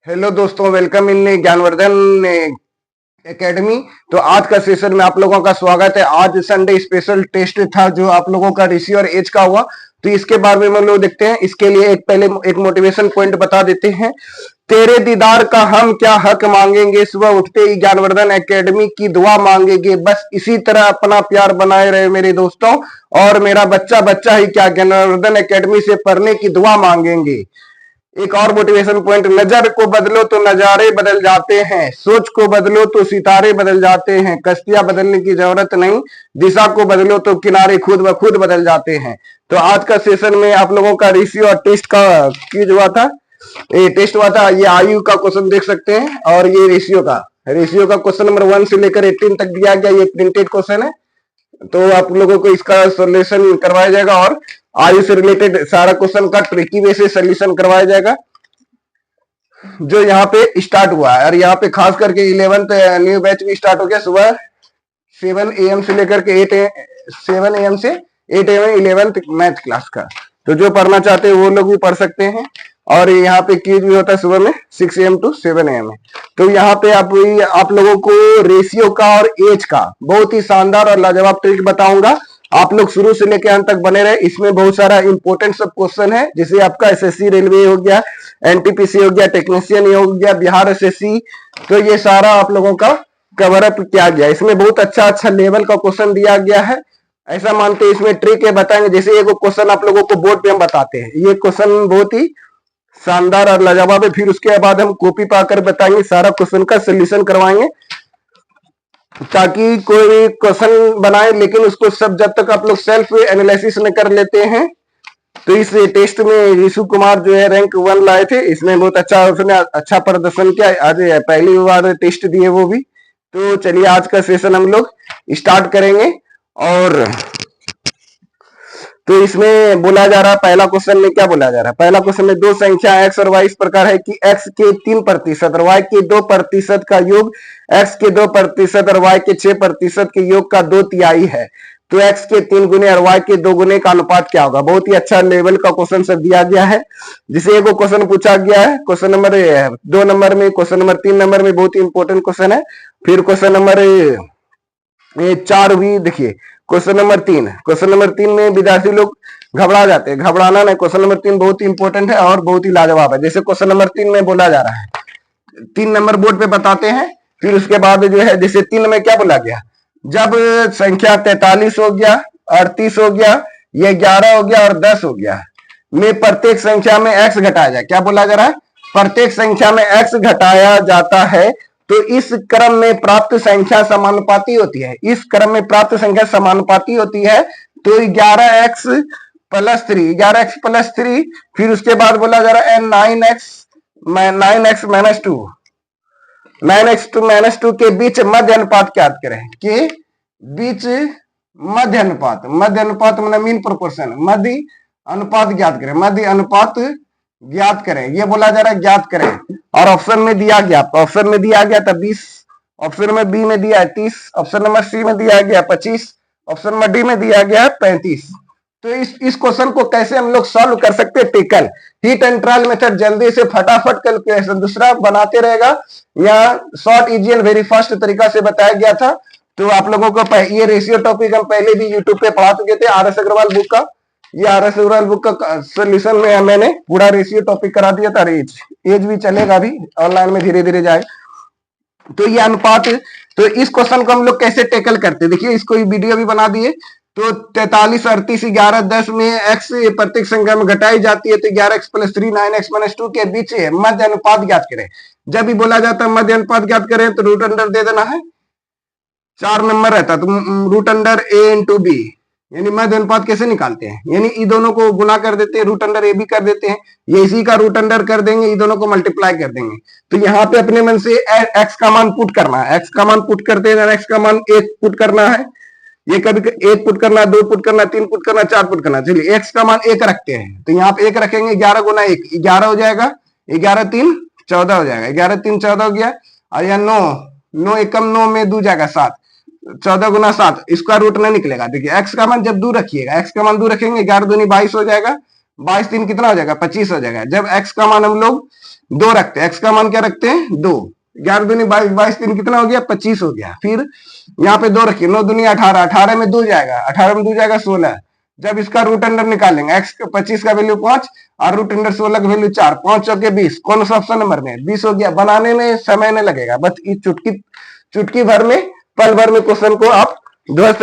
Hello दोस्तों, welcome in Gyanvardhan academy. तो आज का सेशन में आप लोगों का स्वागत है। आज संडे स्पेशल टेस्ट था जो आप लोगों का रेशियो और एज का हुआ, तो इसके बारे में हम लोग देखते हैं। इसके लिए पहले एक मोटिवेशन पॉइंट बता देते हैं। तेरे दीदार का हम क्या हक मांगेंगे, सुबह उठते ही ज्ञानवर्धन एकेडमी की दुआ मांगेंगे। बस इसी तरह अपना प्यार बनाए रहे मेरे दोस्तों, और मेरा बच्चा बच्चा ही क्या ज्ञानवर्धन एकेडमी से पढ़ने की दुआ मांगेंगे। एक और मोटिवेशन पॉइंट, नजर को बदलो तो नजारे बदल जाते हैं, सोच को बदलो तो सितारे बदल जाते हैं, कश्तियां बदलने की जरूरत नहीं, दिशा को बदलो तो किनारे खुद ब खुद बदल जाते हैं। तो आज का सेशन में आप लोगों का रेशियो और टेस्ट का क्विज हुआ था, ये टेस्ट हुआ था। ये आयु का क्वेश्चन देख सकते हैं, और ये रेशियो का क्वेश्चन नंबर 1 से लेकर 18 तक दिया गया। ये प्रिंटेड क्वेश्चन है, तो आप लोगों को इसका सॉल्यूशन करवाया जाएगा, और आयु से रिलेटेड सारा क्वेश्चन का ट्रिकी वे से सॉल्यूशन करवाया जाएगा जो यहाँ पे स्टार्ट हुआ है। और यहाँ पे खास करके 11th न्यू बैच भी स्टार्ट हो गया। सुबह 7 AM से लेकर के 7 AM से 8 AM 11th मैथ क्लास का। तो जो पढ़ना चाहते हैं वो लोग भी पढ़ सकते हैं। और यहाँ पे क्विज भी होता है सुबह में 6 AM to 7 AM में। तो यहाँ पे आप लोगों को रेशियो का और एज का बहुत ही शानदार और लाजवाब ट्रिक बताऊंगा। आप लोग शुरू से लेकर अंत तक बने रहे। इसमें बहुत सारा इंपॉर्टेंट सब क्वेश्चन है, जैसे आपका एसएससी रेलवे हो गया, एनटीपीसी हो गया, टेक्नीशियन हो गया, बिहार एसएससी। तो ये सारा आप लोगों का कवर अप किया गया। इसमें बहुत अच्छा लेवल का क्वेश्चन दिया गया है। ऐसा मानते हैं इसमें ट्रिक है, बताएंगे। जैसे एक क्वेश्चन आप लोगों को बोर्ड पे हम बताते हैं, ये क्वेश्चन बहुत ही शानदार और लाजवाब है। फिर उसके बाद हम कॉपी पाकर बताएंगे, सारा क्वेश्चन का सोल्यूशन करवाएंगे, ताकि कोई क्वेश्चन बनाए लेकिन उसको सब जब तक आप लोग सेल्फ एनालिसिस न कर लेते हैं। तो इस टेस्ट में यीशु कुमार जो है रैंक 1 लाए थे। इसमें बहुत अच्छा प्रदर्शन किया। आज पहली बार टेस्ट दिए वो भी। तो चलिए आज का सेशन हम लोग स्टार्ट करेंगे। और तो इसमें बोला जा रहा है, पहला क्वेश्चन में क्या बोला जा रहा है, पहला क्वेश्चन में दो संख्या x और y इस प्रकार है कि x के 3% और y के 2% का योग x के 2% और y के 6% के योग का 2/3 है। तो x के 3 गुने और y के 2 गुने का अनुपात क्या होगा। बहुत ही अच्छा लेवल का क्वेश्चन सब दिया गया है। जिसे एक क्वेश्चन पूछा गया है, क्वेश्चन नंबर 2 नंबर में, क्वेश्चन नंबर 3 नंबर में बहुत ही इंपॉर्टेंट क्वेश्चन है। फिर क्वेश्चन नंबर 4 भी देखिए। क्वेश्चन नंबर 3 में विद्यार्थी लोग घबरा जाते हैं, घबराना नहीं। क्वेश्चन नंबर 3 बहुत ही इंपॉर्टेंट है और बहुत ही लाजवाब है। जैसे क्वेश्चन नंबर 3 में बोला जा रहा है, 3 नंबर बोर्ड पे बताते हैं। फिर उसके बाद जो है, जैसे 3 में क्या बोला गया, जब संख्या 43 हो गया, 38 हो गया, ये 11 हो गया और 10 हो गया, में प्रत्येक संख्या में x घटाया जाए। क्या बोला जा रहा है, प्रत्येक संख्या में x घटाया जाता है तो इस क्रम में प्राप्त संख्या समानुपाती होती है। इस क्रम में प्राप्त संख्या समानुपाती होती है। तो 11x प्लस 3, फिर उसके बाद बोला जा रहा है 9x माइनस 2 के बीच मध्य अनुपात ज्ञात करें। के बीच मध्य अनुपात मतलब मीन प्रोपोर्शन, मध्य अनुपात ज्ञात करें। मध्य अनुपात ज्ञात करें, ये बोला जा रहा है ज्ञात करें। और ऑप्शन में दिया गया, ऑप्शन में दिया गया था 20, ऑप्शन नंबर बी में दिया है 30, ऑप्शन नंबर सी में दिया गया 25, ऑप्शन नंबर डी में दिया गया 35। तो इस क्वेश्चन को कैसे हम लोग सॉल्व कर सकते हैं, tackle hit and trial method, जल्दी से फटाफट कैलकुलेशन दूसरा बनाते रहेगा। यहाँ short easy and very fast तरीका से बताया गया था। तो आप लोगों को ये रेशियो टॉपिक हम पहले भी यूट्यूब पे पढ़ा चुके थे, RS अग्रवाल बुक का। ये RS अग्रवाल बुक का सोल्यूशन में मैंने पूरा रेशियो टॉपिक करा दिया था। एज भी चलेगा, अभी ऑनलाइन में धीरे धीरे जाए। तो ये अनुपात, तो इस क्वेश्चन को हम लोग कैसे टेकल करते, देखिए इसको वीडियो भी बना दिए। तो 43, 38, 11, 10 में x प्रत्येक संख्या में घटाई जाती है। तो 11x प्लस 3 9x माइनस 2 के बीच मध्य अनुपात ज्ञात करें। जब भी बोला जाता है मध्य अनुपात ज्ञात करें तो रूट अंडर दे देना है, 4 नंबर रहता तो root under a into B, यानी मध्य अनुपात कैसे निकालते हैं, यानी इन दोनों को गुना कर देते हैं, रूट अंडर ए भी कर देते हैं, ये इसी का रूट अंडर कर देंगे, इन दोनों को मल्टीप्लाई कर देंगे। तो यहाँ पे अपने मन से x का मान पुट करना है, x का मान पुट करते हैं, x का मान 1 पुट करना है, ये कभी 1 पुट करना, 2 पुट करना, 3 पुट करना, 4 पुट करना। चलिए x का मान 1 रखते हैं, तो यहाँ पे 1 रखेंगे, 11 गुना 1 11 हो जाएगा, 11 3 14 हो जाएगा, 11 3 14 हो गया। और यह 9 एकम 9 में 2 जाएगा 7, 14 गुना 7, इसका रूट नहीं निकलेगा। देखिए x का मान जब दूर रखिएगा, x का मान दूर रखेंगे, 11 दूनी 22 हो जाएगा, 22 3 कितना हो जाएगा 25 हो जाएगा। जब x का मान हम लोग 2 रखते हैं, एक्स का मान क्या रखते हैं 2। 11 दूनी 22, 22 3 कितना हो गया 25 हो गया। फिर यहाँ पे 2 रखिए, 9 दूनी 18, 18 में 2 जाएगा, 18 में 2 जाएगा 16। जब इसका रूट अंडर निकालेंगे, एक्स 25 का वैल्यू 5 और रूट अंडर 16 का वैल्यू 4, 5 चौके 20, कौन सा ऑप्शन नंबर में 20 हो गया। बनाने में समय नहीं लगेगा, बस इस चुटकी भर में, पल भर में क्वेश्चन को आप ध्वस्त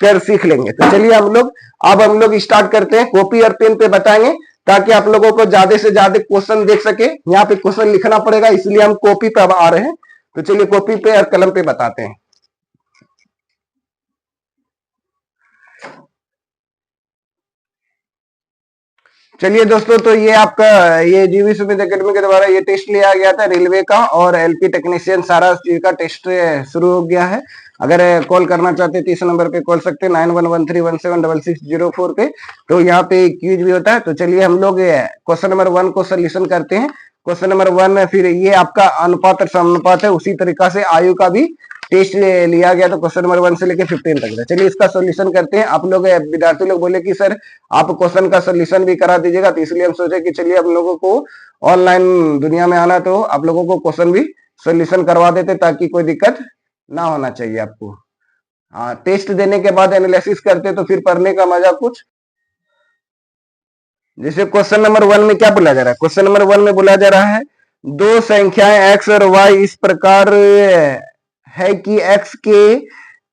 कर सीख लेंगे। तो चलिए हम लोग स्टार्ट करते हैं। कॉपी और पेन पे बताएंगे ताकि आप लोगों को ज्यादा से ज्यादा क्वेश्चन देख सके। यहाँ पे क्वेश्चन लिखना पड़ेगा, इसलिए हम कॉपी पे अब आ रहे हैं। तो चलिए कॉपी पे और कलम पे बताते हैं। चलिए दोस्तों, तो ये आपका ये जीवी सुमित एकेडमी के द्वारा ये टेस्ट लिया गया था रेलवे का और एलपी टेक्नीशियन, सारा चीज का टेस्ट शुरू हो गया है। अगर कॉल करना चाहते हैं तो इस नंबर पे कॉल सकते हैं 9113176604 पे। तो यहाँ पे क्यूज भी होता है। तो चलिए हम लोग क्वेश्चन नंबर 1 को सोल्यूशन करते हैं। क्वेश्चन नंबर 1 फिर ये आपका अनुपात और समानुपात है, उसी तरीका से आयु का भी टेस्ट लिया गया। तो क्वेश्चन नंबर 1 से लेकर 15 तक है। चलिए इसका सोल्यूशन करते हैं। आप लोग विद्यार्थी लोग बोले कि सर आप क्वेश्चन का सोल्यूशन भी करा दीजिएगा, तो इसलिए हम सोचे कि चलिए हम लोगों को ऑनलाइन दुनिया में आना, तो आप लोगों को क्वेश्चन भी सोल्यूशन करवा देते ताकि कोई दिक्कत ना होना चाहिए आपको। हाँ, टेस्ट देने के बाद एनालिसिस करते तो फिर पढ़ने का मजा कुछ। जैसे क्वेश्चन नंबर 1 में क्या बोला जा रहा है, क्वेश्चन नंबर 1 में बोला जा रहा है दो संख्याएं x और y इस प्रकार है कि x के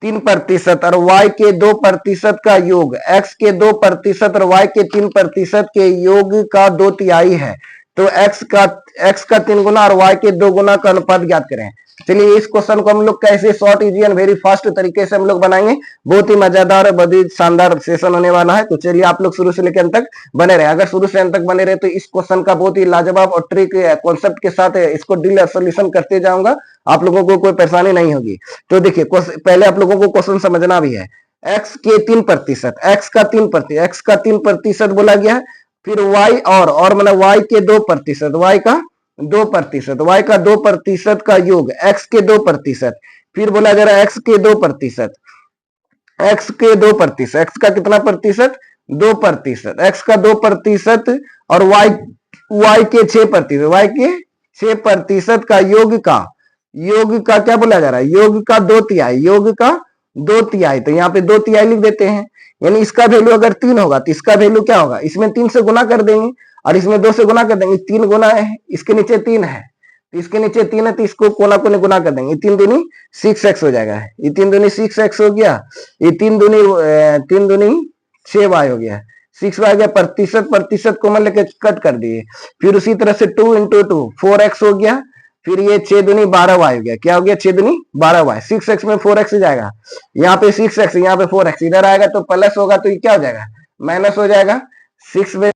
3% और y के 2% का योग x के 2% और y के 3% के योग का 2/3 है। तो x का 3 गुना और y के 2 गुना का अनुपात ज्ञात करें। चलिए इस क्वेश्चन को हम लोग कैसे short, easy and very fast तरीके से हम लोग बनाएंगे। बहुत ही मजेदार और बहुत ही शानदार सेशन होने वाला है। तो चलिए आप लोग शुरू से लेकर अंत तक बने रहे। अगर शुरू से अंत तक बने रहे तो इस क्वेश्चन का बहुत ही लाजवाब और ट्रिक कॉन्सेप्ट के साथ इसको डील सोल्यूशन करते जाऊंगा, आप लोगों को कोई परेशानी नहीं होगी। तो देखिए पहले आप लोगों को क्वेश्चन समझना भी है। एक्स के 3%, एक्स का 3% बोला गया है। फिर y और मतलब y के 2%, y का 2%, y का 2% का योग x के 2%। फिर बोला जा रहा है x के 2%, x के 2%, x का कितना प्रतिशत 2%, x का 2% और y के 6%, y के 6% का योग का क्या बोला जा रहा है, योग का 2/3, योग का 2/3। तो यहाँ पे 2/3 लिख देते हैं। यानी इसका वैल्यू अगर 3 होगा तो इसका वैल्यू क्या होगा, इसमें 3 से गुना कर देंगे और इसमें 2 से गुना कर देंगे। 3 गुना है, इसके नीचे 3 है, तो इसके नीचे 3 है, तो इसको कोना कोने गुना कर देंगे। 3 दूनी 6x हो जाएगा। ये 3 दूनी 6x हो गया, ये 3 दूनी 6y हो गया। 6y गया, प्रतिशत को लेके कट कर दिए। फिर उसी तरह से 2 × 2 4x हो गया। फिर ये 6 दूनी 12y हो गया। क्या हो गया, 6 दूनी 12y। 6x में 4x जाएगा, यहाँ पे 6x, यहाँ पे 4x, इधर आएगा तो प्लस होगा, तो ये क्या हो जाएगा, माइनस हो जाएगा। 6 में